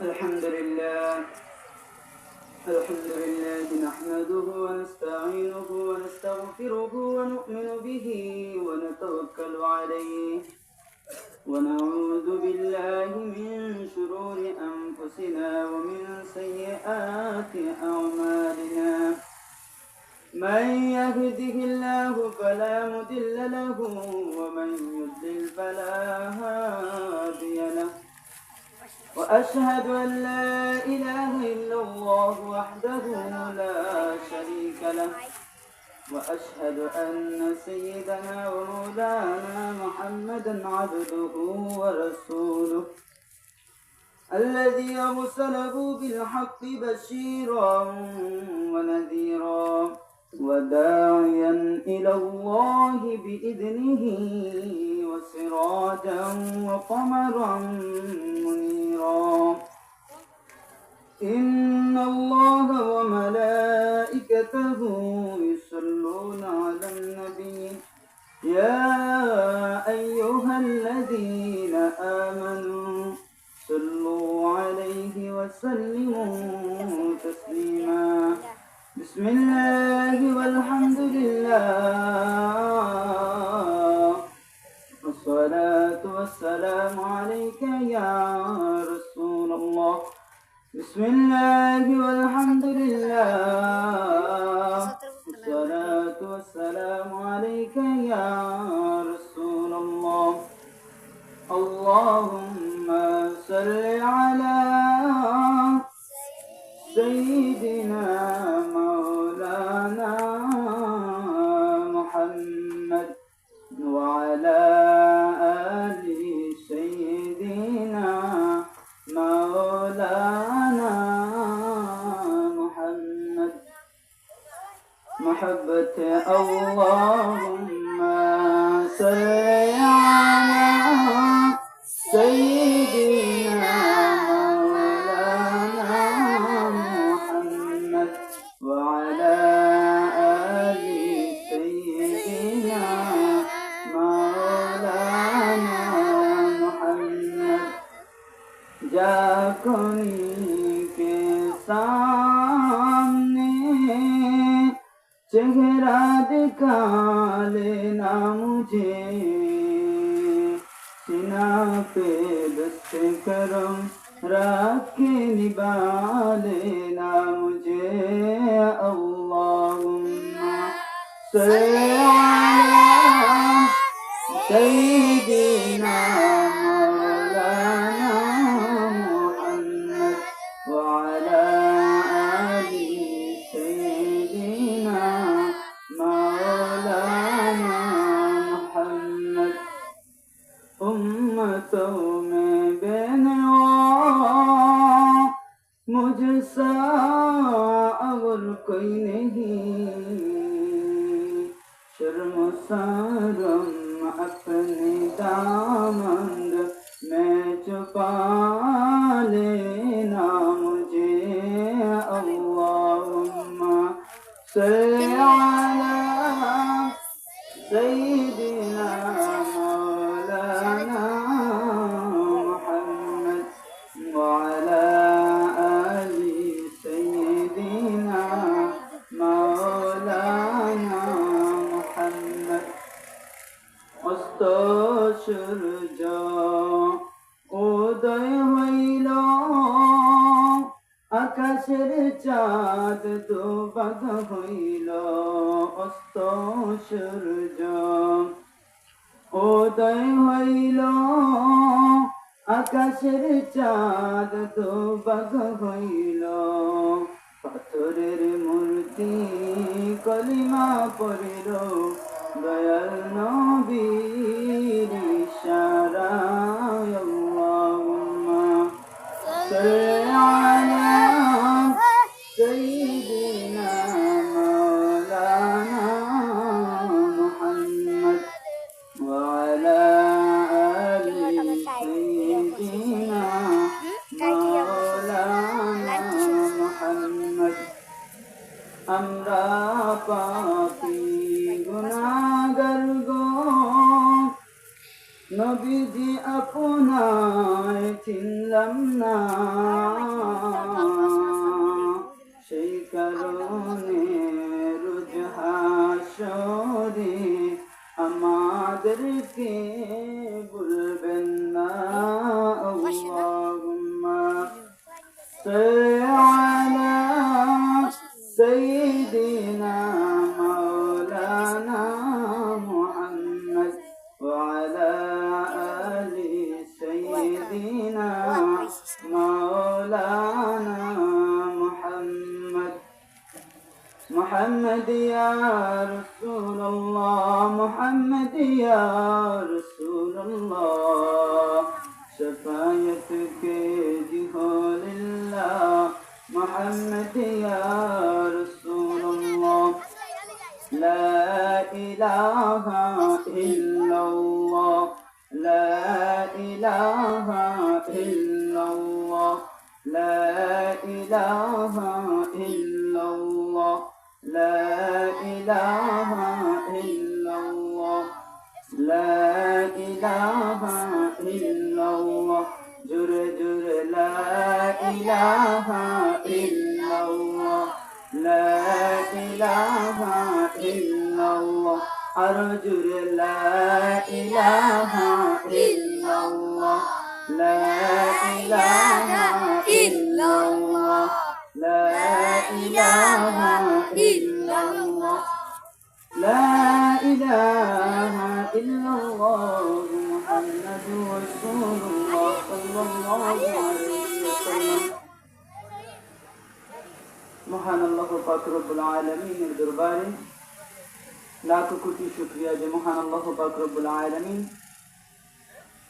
الحمد لله نحمده ونستعينه ونستغفره ونؤمن به ونتوكل عليه ونعوذ بالله من شرور أنفسنا ومن سيئات أعمالنا من يهده الله فلا مضل له ومن يضلل فلا هادي له وأشهد أن لا إله إلا الله وحده لا شريك له وأشهد أن سيدنا ومولانا محمدا عبده ورسوله الذي أرسله بالحق بشيرا ونذيرا وداعيا إلى الله بإذنه وسراجا وقمرا منيرا إن الله وملائكته يصلون على النبي يا أيها الذين آمنوا صلوا عليه وسلموا تسليما بسم الله والحمد لله والصلاة والسلام عليك يا رسول الله بسم الله والحمد لله والصلاة والسلام عليك يا رسول الله اللهم صل على سيدنا مولانا محمد وعلى آل سيدنا مولانا محمد محبة اللهم صل على سيدنا مولانا محمد وعلى آل سيدنا مولانا محمد जाकुनी के सामने चेहरा दिखा लेना मुझे सीना पे दस्त करम रख के निभा लेना मुझे अल्लाहुम्मा सल्ली अला सय्यिदिना मौलाना मुहम्मद वअला आलि सय्यिदिना मौलाना मुहम्मद उम्मतों में बेनवा मुझसा और कोई नहीं शर्म शरम अपने दामन में छुपा लेना मुझे अल्लाहुम्मा सल्ली अला सय्यिदिना मौलाना मुहम्मद वअला आलि सय्यिदिना मौलाना मुहम्मद অস্ত সূর্য উদয় হইল আকাশের চাঁদ দুভাগ হইল অস্ত সূর্য উদয় হইল আকাশের চাঁদ দুভাগ হইল পাথরের মূর্তি কলিমা পড়িল দয়াল নবীর ইশারায় আল্লাহুম্মা সাল্লি আলা সাইয়্যিদিনা মাওলানা মুহাম্মদ ওয়া আলা আলি সাইয়্যিদিনা মাওলানা মুহাম্মদ আমরা পাপী গুনাহগার গো নবীজি আপনায় চিনল ছিলাম না, সেই কারণে রোজ হাসরে আমাদেরকে বলবেন না আল্লাহুম্মা সাল্লি আলা সাইয়্যিদিনা মাওলানা মুহাম্মদ ওয়া আলা আলি সাইয়্যিদিনা মাওলানা মুহাম্মদ। محمد يا رسول الله، محمد يا رسول الله، شفاعتك جه لله، محمد يا رسول الله، لا إله إلا الله، لا إله إلا الله، لا إله إلا الله، لا إله إلا الله، لا إله إلا الله، جر جر لا إله إلا الله، لا إله إلا الله، أرجر لا إله إلا الله، لا إله إلا الله، لا إله إلا الله، لا إله إلا الله، محمد رسول الله صلى الله عليه وسلم। মহান আল্লাহ পাক রব্বুল আলামিনের দরবারে লাখো কোটি শুকরিয়া যে মহান আল্লাহ পাক রব্বুল আলামিন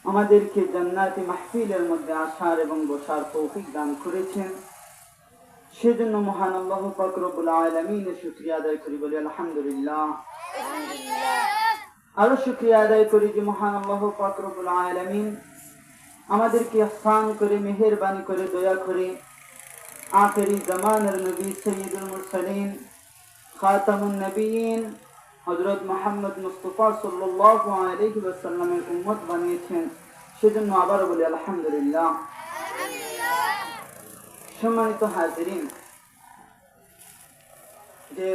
আমাদেরকে জান্নাতি মাহফিলের মধ্যে আসার এবং বসার তৌফিক দান করেছেন। সেজন্য মহান আল্লাহ পাক রব্বুল আলামিনের শুকরিয়া আদায় করি, বলি আলহামদুলিল্লাহ। আরো শুকরিয়া আদায় করি যে মহান আল্লাহ পাক রব্বুল আলামিন আমাদেরকে ইহসান করে, মেহেরবানি করে, দয়া করে আখিরি জামানের নবী সৈয়দুল মুরসালিন খাতামুন নবিয়্যিন হযরত মুহাম্মদ মুস্তাফা সাল্লাল্লাহু আলাইহি ওয়াসাল্লামের উম্মত বানিয়েছেন। সেজন্য আবারও বলি আলহামদুলিল্লাহ। সম্মানিত হাজিরিন, যে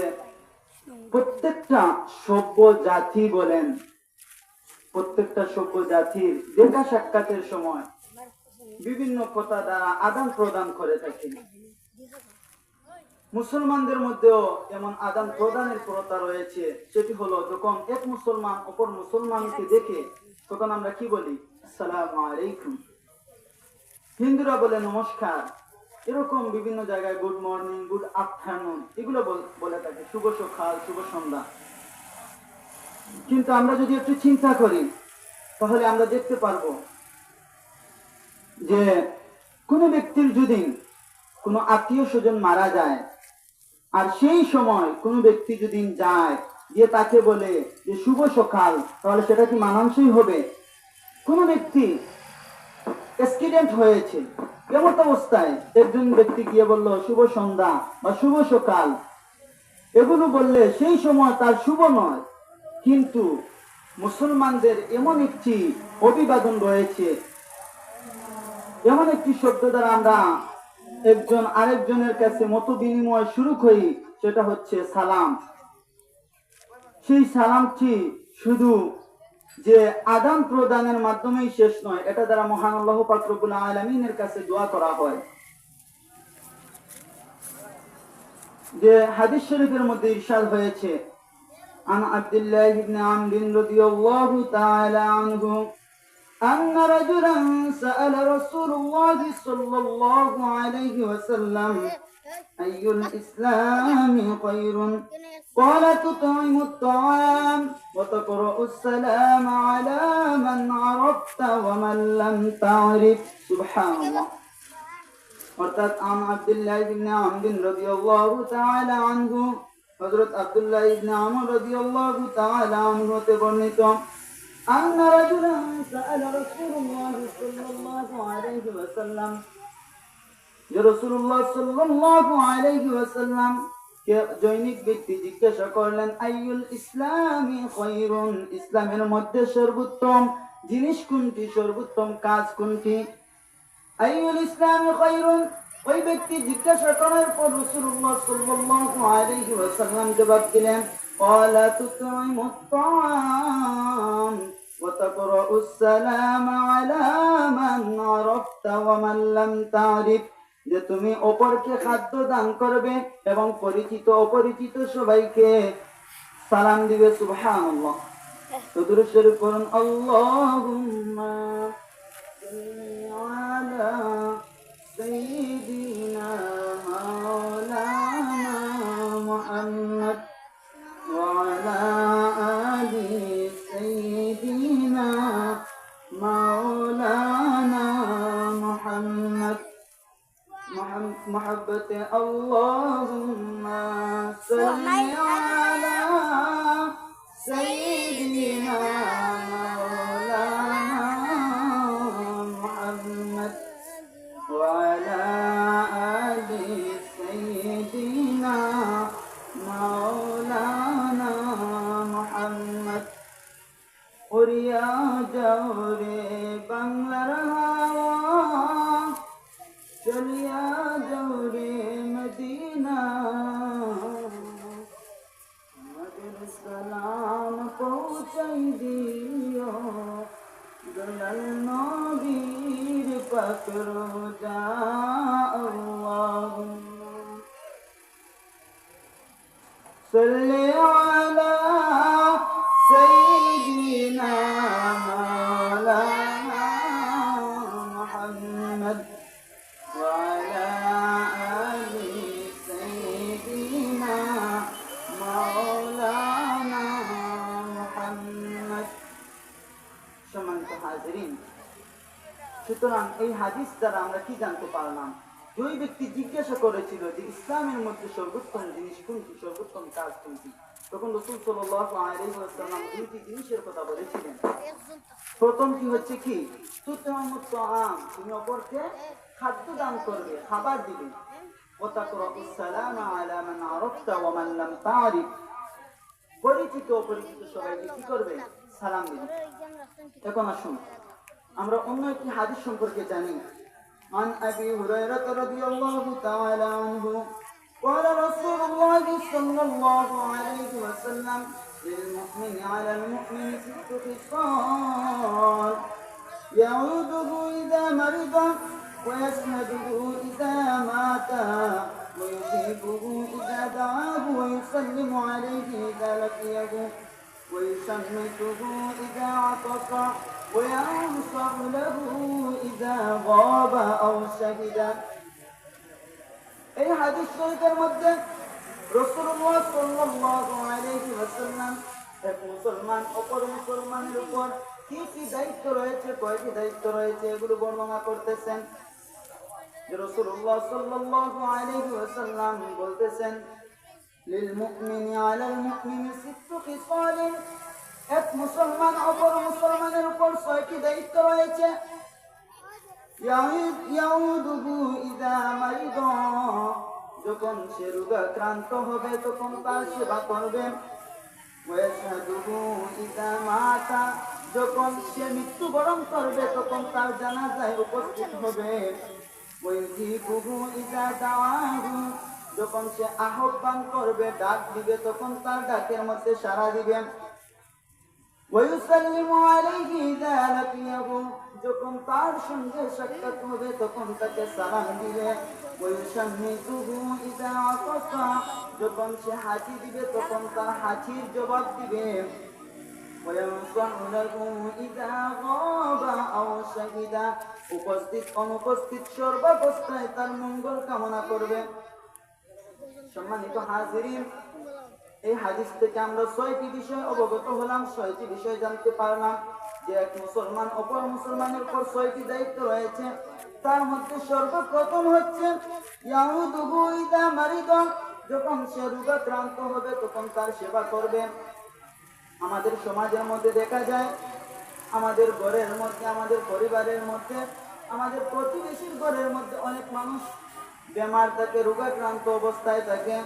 প্রত্যেকটা সভ্য জাতি বলেন, প্রত্যেকটা সভ্য জাতির দেখা সাক্ষাতের সময় বিভিন্ন কথা দ্বারা আদান প্রদান করে থাকে। মুসলমানদের মধ্যেও এমন আদান প্রদানের প্রথা রয়েছে। সেটি হলো যখন এক মুসলমান অপর মুসলমানকে দেখে তখন আমরা কি বলি? আসসালামু আলাইকুম। হিন্দুরা বলে নমস্কার। এরকম বিভিন্ন জায়গায় গুড মর্নিং, গুড আফটারনুন এগুলো বলে থাকে, শুভ সকাল, শুভ সন্ধ্যা। কিন্তু আমরা যদি একটু চিন্তা করি তাহলে আমরা দেখতে পারবো যে কোনো ব্যক্তির যদি কোনো আত্মীয় স্বজন মারা যায় আর সেই সময় কোনো ব্যক্তি যদি যায় গিয়ে তাকে বলে যে শুভ সকাল, তাহলে সেটা কি মানানসই হবে? কোনো ব্যক্তি অ্যাক্সিডেন্ট হয়েছে, এমন অবস্থায় একজন ব্যক্তি গিয়ে বলল শুভ সন্ধ্যা বা শুভ সকাল, এগুলো বললে সেই সময় তার শুভ নয়। কিন্তু মুসলমানদের এমন একটি অভিবাদন রয়েছে, এমন একটি শব্দ দ্বারা আমরা একজন আরেকজনের কাছে মত বিনিময় শুরু করি, সেটা হচ্ছে সালাম। সেই সালামটি শুধু যে আদান প্রদানের মাধ্যমেই শেষ নয়, এটা দ্বারা মহান আল্লাহ পাক রব্বুল আলামিনের কাছে দোয়া করা হয়। যে হাদিস শরীফের মধ্যে ইরশাদ হয়েছে, আন আব্দুল্লাহ ইবনে আমর রাদিয়াল্লাহু তাআলা আনহু أن رجلا سأل رسول الله صلى الله عليه وسلم أي الإسلام خير؟ قال تطعم الطعام وتقرأ السلام على من عرفت ومن لم تعرف. سبحان الله. অর্থাৎ আন আব্দুল্লাহ ইবনে আমর রাদিয়াল্লাহু তাআলা আনহু, হযরত আব্দুল্লাহ ইবনে আমর রাদিয়াল্লাহু তাআলা আনহু হতে বর্ণিত, أن رجلا سأل رسول الله صلى الله عليه وسلم, যে রাসূলুল্লাহ সাল্লাল্লাহু আলাইহি ওয়াসাল্লাম কে জৈনিক ব্যক্তি জিজ্ঞাসা করলেন, আইয়ুল ইসলামি খায়রুন, ইসলামের মধ্যে সর্বোত্তম জিনিস কোনটি, সর্বোত্তম কাজ কোনটি? আইয়ুল ইসলামি খায়রুন, ওই ব্যক্তি জিজ্ঞাসা করার পর রাসূলুল্লাহ সাল্লাল্লাহু আলাইহি ওয়াসাল্লাম জবাব দিলেন, ক্বালা তুতঈমুত তাআম ওয়া তাকরাউস সালামা আলা মান আরাফতা ওয়া মান লাম তা'রিফ, যে তুমি অপরকে খাদ্য দান করবে এবং পরিচিত অপরিচিত সবাইকে সালাম দিবে। সুবহানাল্লাহ। তো দুরূদ শরীফ পড়ুন। আল্লাহুম্মা সাল্লি আলা সাইয়্যিদিনা মাওলানা মুহাম্মদ ওয়া আলা আলি সাইয়্যিদিনা মাওলানা মুহাম্মদ محبة اللهم صل على سيدنا مولانا محمد وعلى آل سيدنا مولانا محمد উড়িয়া যাও রে বাংলার হাওয়া, চলিয়া যাও রে মদিনা, আমাদের সালাম পৌঁছাই দিও দয়াল নবীর পাক রোজা। আল্লাহুম্মা সাল্লি আলা সাইয়্যিদিনা মাওলানা মুহাম্মদ وعلى آل سيدنا مولانا محمد। সম্মানিত হাজিরিন, সুতরাং এই হাদিস দ্বারা আমরা কি জানতে পারলাম? দুই ব্যক্তি জিজ্ঞাসা করেছিল যে ইসলামের মধ্যে সর্বোত্তম জিনিস কোনটি, সর্বোত্তম কাজ কোনটি। তখন রাসূল সাল্লাল্লাহু আলাইহি ওয়াসাল্লাম দুইটি জিনিসের কথা বলেছিলেন। প্রথমটি হচ্ছে কি, তুতঈমুত তাআম, তুমি অপরকে খাদ্য দান করবে, খাবার দিবে। ওয়া তাকরাউস সালামা আলা মান আরাফতা ওয়া মান লাম তা'রিফ, পরিচিত অপরিচিত সবাইকে কি করবে? সালাম দিবে। এখন আসুন আমরা অন্য একটি হাদিস সম্পর্কে জানি। عن أبي هريرة رضي الله تعالى عنه قال رسول الله صلى الله عليه وسلم للمؤمن على المؤمن 6 خصال يعوده إذا مرض ويسنده إذا مات ويجيبه إذا دعاه ويسلم عليه إذا لقيه ويشمته إذا عطس وينصح له إذا غاب أو شهد। এই হাদিস শরীফের মধ্যে রাসূলুল্লাহ সাল্লাল্লাহু আলাইহি ওয়াসাল্লাম এক মুসলমান অপর মুসলমানের উপর কি কি দায়িত্ব রয়েছে, কয়টি দায়িত্ব রয়েছে, এগুলো বর্ণনা করতেছেন। যে রাসূলুল্লাহ সাল্লাল্লাহু আলাইহি ওয়াসাল্লাম বলতেছেন, লিল মুমিনি আলাল মুমিনি 6 খিসাল, এক মুসলমান অপর মুসলমানের উপর 6টি দায়িত্ব রয়েছে। ইয়াউদুহু ইযা মারিদ, যখন সে রোগাক্রান্ত হবে তখন তার সেবা করবে। ওয়াশহাদুহু ইযা মাতা, যখন সে মৃত্যুবরণ করবে তখন তার জানাজায় উপস্থিত হবে। ওয়াইজিবুহু ইযা দাআহু, যখন সে আহ্বান করবে, ডাক দিবে, তখন তার ডাকের মধ্যে সাড়া দিবে। ويسلم عليه إذا لقيه, যখন তার সঙ্গে সাক্ষাৎ হবে তখন তাকে সালাম দিবে। ويشمته إذا عطس, যখন সে হাঁচি দিবে তখন তার হাঁচির জবাব দিবে। وينصح له إذا غاب أو شهد, উপস্থিত অনুপস্থিত সর্বাবস্থায় তার মঙ্গল কামনা করবে। সম্মানিত হাজিরিন, এই হাদিস থেকে আমরা 6টি বিষয় অবগত হলাম, 6টি বিষয় জানতে পারলাম যে এক মুসলমান অপর মুসলমানের উপর 6টি দায়িত্ব রয়েছে। তার মধ্যে সর্বপ্রথম হচ্ছে ইয়াউদুহু ইযা মারিদ, যখন সে রোগাক্রান্ত হবে তখন তার সেবা করবে। আমাদের সমাজের মধ্যে দেখা যায়, আমাদের ঘরের মধ্যে, আমাদের পরিবারের মধ্যে, আমাদের প্রতিবেশীর ঘরের মধ্যে অনেক মানুষ বেমার থাকে, রোগাক্রান্ত অবস্থায় থাকে।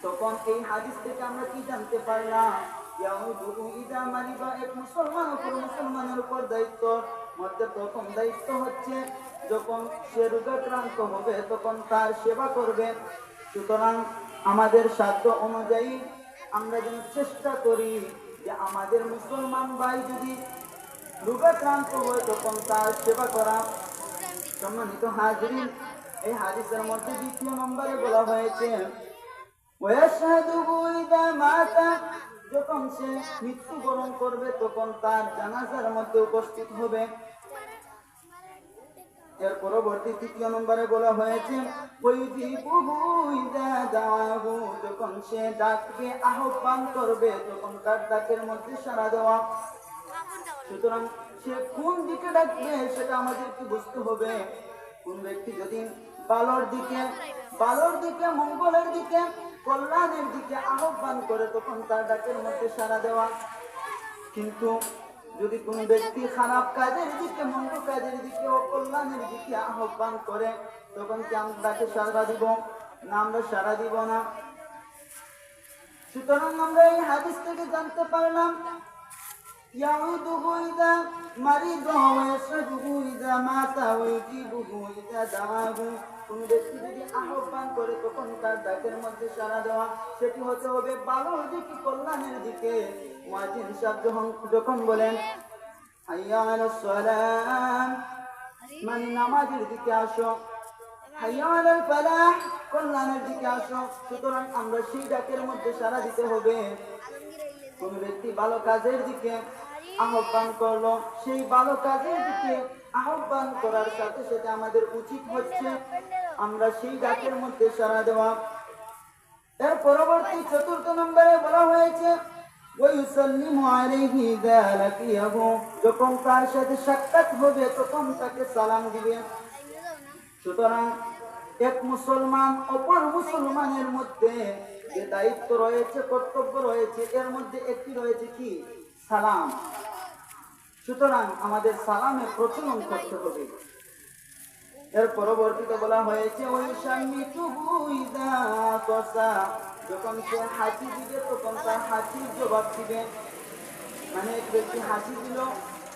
তখন এই হাদিস থেকে আমরা কি জানতে পারলাম? ইয়াউদুহু ইযা মারিদ, এক মুসলমান অপর মুসলমানের উপর দায়িত্ব মধ্যে প্রথম দায়িত্ব হচ্ছে যখন সে রোগাক্রান্ত হবে তখন তার সেবা করবে। সুতরাং আমাদের সাধ্য অনুযায়ী আমরা যেন চেষ্টা করি যে আমাদের মুসলমান ভাই যদি রোগাক্রান্ত হয় তখন তার সেবা করা। সম্মানিত হাজিরিন, এই হাদিসের মধ্যে দ্বিতীয় নম্বরে বলা হয়েছে ওয়াশহাদুহু ইযা মাতা, যখন সে মৃত্যুবরণ করবে তখন তার জানাজার মধ্যে উপস্থিত হবে। এর পরবর্তী তৃতীয় নম্বরে বলা হয়েছে ওয়াইজিবুহু ইযা দাআহু, যখন সে ডাকবে আহ্বান করবে তখন তার ডাকের মধ্যে সাড়া দেওয়া। সুতরাং সে কোন দিকে ডাকবে সেটা আমাদেরকে বুঝতে হবে। কোন ব্যক্তি যদি ভালোর দিকে মঙ্গলের দিকে কল্যাণের দিকে আহ্বান করে তখন তার ডাকের মধ্যে সাড়া দেওয়া। কিন্তু যদি কোন ব্যক্তি খারাপ কাজের দিকে মন্দ কাজের দিকে ও কল্যাণের দিকে আহ্বান করে তখন কি আমরা তাকে সাড়া দিব না? আমরা সাড়া দিব না। সুতরাং আমরা এই হাদিস থেকে জানতে পারলাম ইয়াউদুহু ইযা মারিদা ওয়া ইয়াশহাদুহু ইযা মাতা ওয়া ইউজিবুহু ইযা দাআহু, কোন ব্যক্তি যদি আহ্বান করে তখন তার ডাকের মধ্যে সাড়া দেওয়া, সেটি হতে হবে ভালোর দিকে কল্যাণের দিকে। মুয়াজ্জিন সাহেব যখন বলেন হাইয়া আলাস সালাম, মানে নামাজের দিকে আসো, হাইয়া আলাল ফালাহ, কল্যাণের দিকে আসো। সুতরাং আমরা সেই ডাকের মধ্যে সাড়া দিতে হবে। কোন ব্যক্তি ভালো কাজের দিকে আহ্বান করলো, সেই ভালো কাজের দিকে আহ্বান করার সাথে সাথে আমাদের উচিত হচ্ছে আমরা সেই ডাকের মধ্যে সাড়া দেওয়া। এর পরবর্তী চতুর্থ নম্বরে বলা হয়েছে ওয়ায়ুসাল্লিমু আলাইহি ইযা লাকিয়াহু, যখন তার সাথে সাক্ষাৎ হবে তখন তাকে সালাম দিবে। সুতরাং এক মুসলমান অপর মুসলমানের মধ্যে যে দায়িত্ব রয়েছে, কর্তব্য রয়েছে, এর মধ্যে একটি রয়েছে কি? সালাম। সুতরাং আমাদের সালামের প্রচলন করতে হবে। এর পরবর্তীতে বলা হয়েছে ওয়াইশামিতুহু ইযা তাসা, যখন সে হাসি দিবে তখন তার হাসির জবাব দিবে। মানে এক ব্যক্তি হাসি দিল,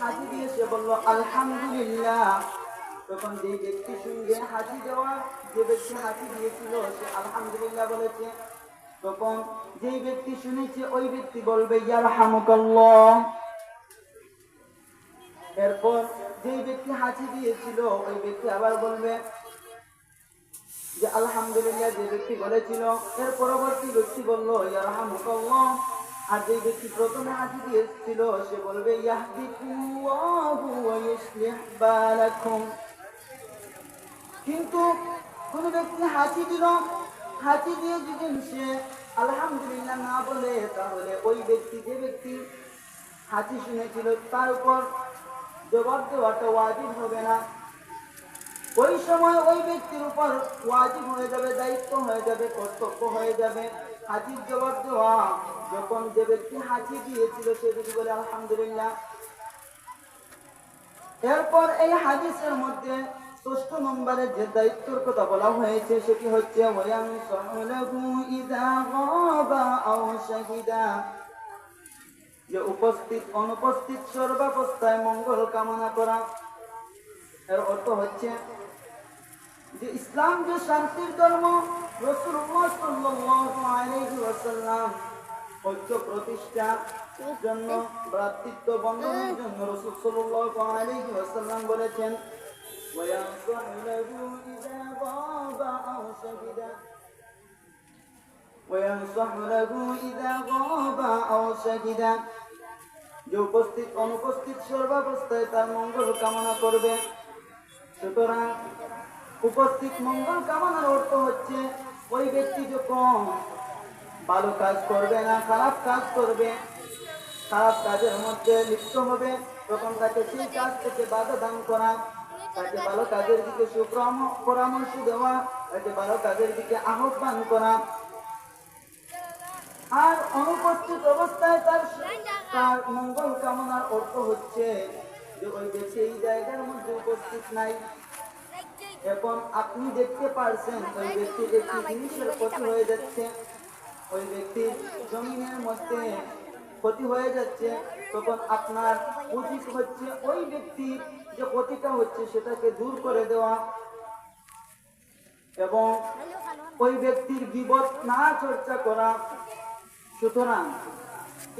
হাসি দিয়ে সে বলল আলহামদুলিল্লাহ, তখন যে ব্যক্তি সঙ্গে হাসি দেওয়া, যে ব্যক্তি হাসি দিয়েছিল সে আলহামদুলিল্লাহ বলেছে, তখন যেই ব্যক্তি শুনেছে ওই ব্যক্তি বলবে ইয়ারহামুকাল্লাহ। এরপর যেই ব্যক্তি হাসি দিয়েছিল ওই ব্যক্তি আবার বলবে যে আলহামদুলিল্লাহ, যে ব্যক্তি বলেছিল। এর পরবর্তী ব্যক্তি বলল ইয়ারহামুকাল্লাহ। আর যে ব্যক্তি প্রথমে হাসি দিয়েছিল সে বলবে ইয়াহদিকুল্লাহু ওয়া ইউসলিহ বালাকুম। কিন্তু কোন ব্যক্তি হাসি দিল, হাসি দিয়ে যদি সে আলহামদুলিল্লাহ না বলে তাহলে ওই ব্যক্তি, যে ব্যক্তি হাসি শুনেছিল তার উপর জবাব দেওয়াটা ওয়াজিব হবে না। ওই সময় ওই ব্যক্তির উপর ওয়াজিব হয়ে যাবে, দায়িত্ব হয়ে যাবে, কর্তব্য হয়ে যাবে হাসির জবাব দেওয়া। যখন যে ব্যক্তি হাসি দিয়েছিল সে যদি বলে আলহামদুলিল্লাহ। এরপর এই হাদিসের মধ্যে ষষ্ঠ নম্বরে যে দায়িত্বের কথা বলা হয়েছে সেটি হচ্ছে ওয়ায়ানসাহু লাহু ইযা গাবা আও শাহিদা, যে উপস্থিত অনুপস্থিত সর্বাবস্থায় মঙ্গল কামনা করা। এর অর্থ হচ্ছে যে ইসলাম যে শান্তির ধর্ম, রাসূলুল্লাহ সাল্লাল্লাহু আলাইহি ওয়াসাল্লাম ঐক্য প্রতিষ্ঠার জন্য, ভ্রাতৃত্ব বন্ধনের জন্য রাসূল সাল্লাল্লাহু আলাইহি ওয়াসাল্লাম বলেছেন ওয়ায়ানসাহু লাহু ইযা গাবা আও শাহিদা, ওয়ায়ানসাহু লাহু ইযা গাবা আও শাহিদা, যে উপস্থিত অনুপস্থিত সর্বাবস্থায় তার মঙ্গল কামনা করবে। সুতরাং উপস্থিত মঙ্গল কামনার অর্থ হচ্ছে ওই ব্যক্তি যখন ভালো কাজ করবে না, খারাপ কাজ করবে, খারাপ কাজের মধ্যে লিপ্ত হবে, তখন তাকে সেই কাজ থেকে বাধা দান করা, তাকে ভালো কাজের দিকে পরামর্শ দেওয়া, তাকে ভালো কাজের দিকে আহ্বান করা। আর অনুপস্থিত অবস্থায় তার মঙ্গল কামনার অর্থ হচ্ছে যে ওই ব্যক্তি এই জায়গার মধ্যে উপস্থিত নাই। এখন আপনি দেখতে পারছেন ওই ব্যক্তির একটি জিনিসের ক্ষতি হয়ে যাচ্ছে, ওই ব্যক্তির জমিনের মধ্যে ক্ষতি হয়ে যাচ্ছে, তখন আপনার উচিত হচ্ছে ওই ব্যক্তির যে ক্ষতিটা হচ্ছে সেটাকে দূর করে দেওয়া এবং ওই ব্যক্তির গীবত না চর্চা করা। সুতরাং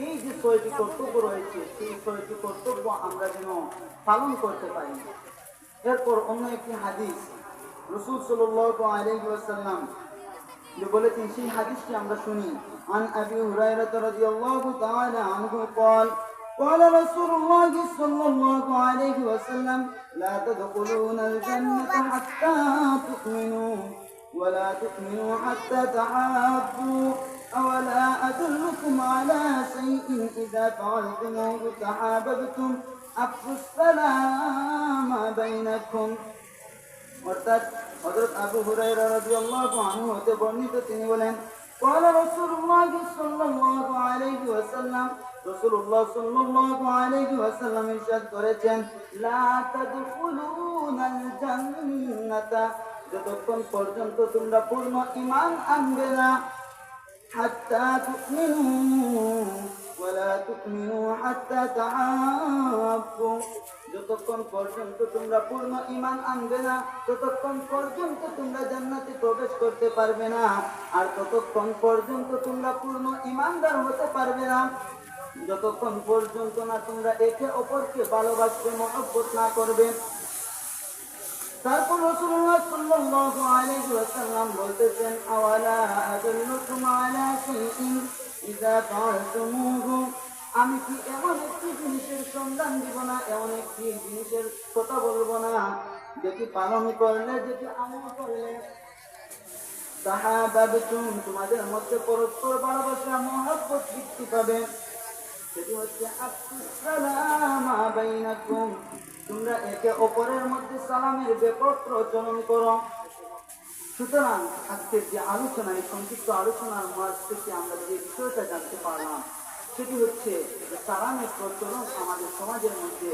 এই যে 6টি কর্তব্য রয়েছে সেই 6টি কর্তব্য আমরা যেন পালন করতে পারি। এরপর অন্য একটি হাদিস রাসূল সাল্লাল্লাহু আলাইহি ওয়াসাল্লাম যে বলেছেন সেই হাদিসটি আমরা শুনি। عن أبي هريرة رضي الله تعالى عنه قال قال رسول الله صلى الله عليه وسلم لا تدخلون الجنة حتى تؤمنوا ولا تؤمنوا حتى تحابوا أولا أدلكم على شيء إذا فعلتموه تحاببتم أفشوا السلام بينكم। অর্থাৎ হযরত আবু হুরায়রা রাদিয়াল্লাহু আনহু হতে বর্ণিত, তিনি বলেন قال رسول الله صلى الله عليه وسلم রাসূলুল্লাহ সাল্লাল্লাহু আলাইহি ওয়াসাল্লাম ইরশাদ করেছেন লা তাদখুলুনাল জান্নাতা, যতক্ষণ পর্যন্ত তোমরা পূর্ণ ঈমান আনবে না, হাত্তা তুমিনু ওয়ালা তুমিনু হাত্তা তাহাব্বু, যতক্ষণ পর্যন্ত তোমরা পূর্ণ ঈমান আনবে না ততক্ষণ পর্যন্ত তোমরা জান্নাতে প্রবেশ করতে পারবে না, আর ততক্ষণ পর্যন্ত তোমরা পূর্ণ ঈমানদার হতে পারবে না যতক্ষণ পর্যন্ত না তোমরা একে অপরকে ভালোবাসবে, মহব্বত না করবে। তারপর রাসূলুল্লাহ সাল্লাল্লাহু আলাইহি ওয়াসাল্লাম বলতেছেন আওয়ালা আদুল্লুকুম আলা শাইইন ইযা ফাআলতুমুহু, আমি কি এমন একটি জিনিসের সন্ধান দিব না, এমন একটি জিনিসের কথা বলবো না যেটি পালন করলে, যেটি আমল করলে তাহাবাবতুম, তোমাদের মধ্যে পরস্পর ভালোবাসা মহব্বত বৃদ্ধি পাবে। সেটি হচ্ছে আফসুস সালামা বাইনাকুম, তোমরা একে অপরের মধ্যে সালামের ব্যাপক প্রচলন করো। সুতরাং আজকের যে আলোচনা, এই সংক্ষিপ্ত আলোচনার মাঝ থেকে আমরা যে বিষয়টা জানতে পারলাম সেটি হচ্ছে যে সালামের প্রচলন আমাদের সমাজের মধ্যে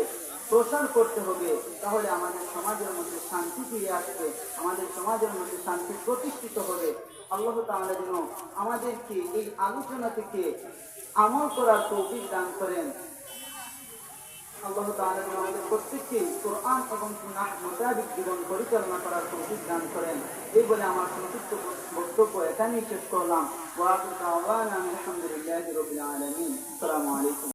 প্রসার করতে হবে, তাহলে আমাদের সমাজের মধ্যে শান্তি ফিরে আসবে, আমাদের সমাজের মধ্যে শান্তি প্রতিষ্ঠিত হবে। আল্লাহ তাআলা যেন আমাদেরকে এই আলোচনা থেকে আমল করার তৌফিক দান করেন। আল্লাহ তাআলা যেন আমাদের প্রত্যেককে কোরআন এবং সুন্নাহ মোতাবেক জীবন পরিচালনা করার তৌফিক দান করেন। এই বলে আমার সংক্ষিপ্ত বক্তব্য এখানেই শেষ করলাম। ওয়া আখিরু দাওয়ানা আলহামদুলিল্লাহি রাব্বিল আলামিন। আসসালামু আলাইকুম।